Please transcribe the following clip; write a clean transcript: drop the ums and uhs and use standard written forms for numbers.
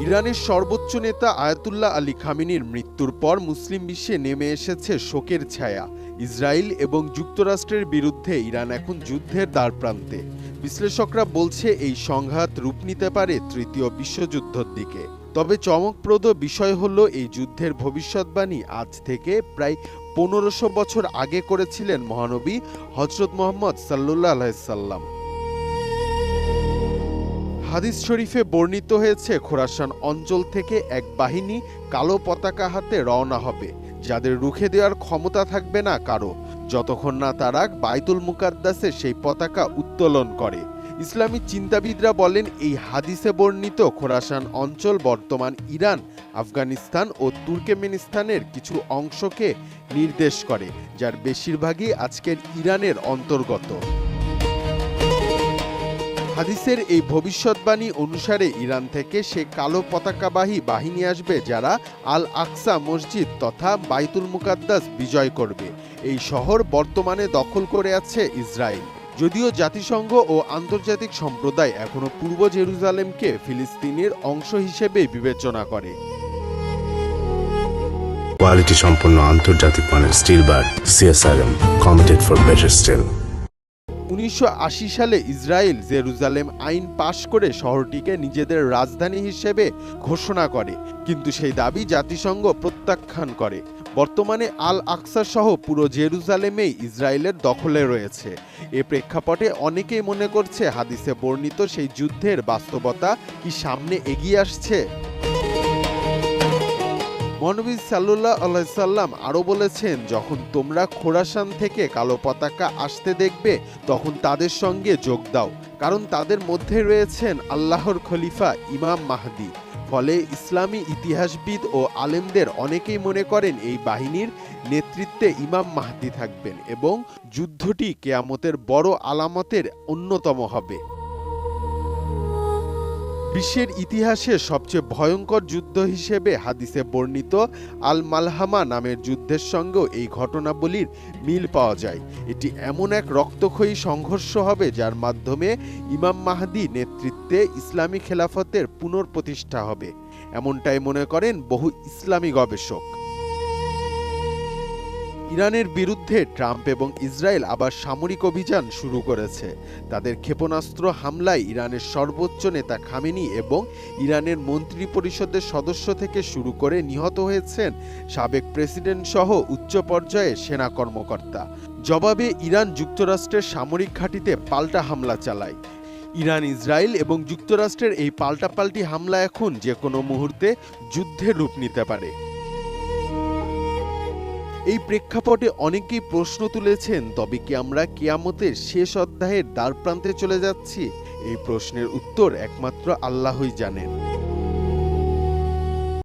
ইরানের সর্বোচ্চ নেতা আয়াতুল্লাহ আলী খামেনির মৃত্যুর পর মুসলিম বিশ্বে নেমে এসেছে শোকের ছায়া। ইসরায়েল এবং যুক্তরাষ্ট্রের বিরুদ্ধে ইরান এখন যুদ্ধের দ্বারপ্রান্তে। বিশ্লেষকরা বলছে এই সংঘাত রূপ নিতে পারে তৃতীয় বিশ্বযুদ্ধের দিকে। তবে চমকপ্রদ বিষয় হলো এই যুদ্ধের ভবিষ্যৎবাণী আজ থেকে প্রায় 1500 বছর আগে করেছিলেন মহানবী হযরত মুহাম্মদ সাল্লাল্লাহু আলাইহি সাল্লাম। হাদিস শরীফে বর্ণিত হয়েছে, খোরাসান অঞ্চল থেকে এক বাহিনী কালো পতাকা হাতে রওনা হবে, যাদের রুখে দেওয়ার ক্ষমতা থাকবে না কারো, যতক্ষণ না তারা বাইতুল মুকাদ্দাসে সেই পতাকা উত্তোলন করে। ইসলামী চিন্তাবিদরা বলেন, এই হাদিসে বর্ণিত খোরাসান অঞ্চল বর্তমান ইরান, আফগানিস্তান ও তুর্কমেনিস্তানের কিছু অংশকে নির্দেশ করে, যার বেশিরভাগই আজকের ইরানের অন্তর্গত। হাদিসের এই ভবিষ্যৎবাণী অনুসারে ইরান থেকে সে কালো পতাকাবাহী বাহিনী আসবে, যারা আল আকসা মসজিদ তথা বাইতুল মুকাদ্দাস বিজয় করবে। এই শহর বর্তমানে দখল করে আছে ইসরায়েল। যদিও জাতিসংঘ ও আন্তর্জাতিক সম্প্রদায় এখনও পূর্ব জেরুজালেমকে ফিলিস্তিনের অংশ হিসেবে বিবেচনা করে। কোয়ালিটি সম্পন্ন আন্তর্জাতিক মানের still bar CSRM, committed for better still. 1980 সালে ইসরায়েল জেরুজালেম আইন পাশ করে শহরটিকে নিজেদের রাজধানী হিসেবে ঘোষণা করে, কিন্তু সেই দাবি জাতিসংঘ প্রত্যাখ্যান করে। বর্তমানে আল আকসা সহ পুরো জেরুজালেমেই ইসরায়েলের দখলে রয়েছে। এ প্রেক্ষাপটে অনেকেই মনে করছে, হাদিসে বর্ণিত সেই যুদ্ধের বাস্তবতা কি সামনে এগিয়ে আসছে। মহানবী সাল্লাল্লাহু আলাইহি সাল্লাম আরও বলেছেন, যখন তোমরা খোরাসান থেকে কালো পতাকা আসতে দেখবে, তখন তাদের সঙ্গে যোগ দাও, কারণ তাদের মধ্যে রয়েছেন আল্লাহর খলিফা ইমাম মাহদী। ফলে ইসলামী ইতিহাসবিদ ও আলেমদের অনেকেই মনে করেন এই বাহিনীর নেতৃত্বে ইমাম মাহদী থাকবেন এবং যুদ্ধটি কিয়ামতের বড় আলামতের অন্যতম হবে। বিশ্বের ইতিহাসে সবচেয়ে ভয়ঙ্কর যুদ্ধ হিসেবে হাদিসে বর্ণিত আল মালহামা নামের যুদ্ধের সঙ্গেও এই ঘটনাবলীর মিল পাওয়া যায়। এটি এমন এক রক্তক্ষয়ী সংঘর্ষ হবে, যার মাধ্যমে ইমাম মাহদী নেতৃত্বে ইসলামী খেলাফতের পুনঃপ্রতিষ্ঠা হবে, এমনটাই মনে করেন বহু ইসলামী গবেষক। ইরানের বিরুদ্ধে ট্রাম্প এবং ইসরায়েল আবার সামরিক অভিযান শুরু করেছে। তাদের ক্ষেপণাস্ত্র হামলায় ইরানের সর্বোচ্চ নেতা খামেনি এবং ইরানের মন্ত্রী পরিষদের সদস্য থেকে শুরু করে নিহত হয়েছেন সাবেক প্রেসিডেন্ট সহ উচ্চ পর্যায়ে সেনা কর্মকর্তা। জবাবে ইরান যুক্তরাষ্ট্রের সামরিক ঘাঁটিতে পাল্টা হামলা চালায়। ইরান, ইসরায়েল এবং যুক্তরাষ্ট্রের এই পাল্টাপাল্টি হামলা এখন যে কোনো মুহূর্তে যুদ্ধের রূপ নিতে পারে। এই প্রেক্ষাপটে অনেকেই প্রশ্ন তুলেছেন, তবে কি আমরা কিয়ামতের শেষ অধ্যায়ের দ্বারপ্রান্তে চলে যাচ্ছি? এই প্রশ্নের উত্তর একমাত্র আল্লাহই জানেন।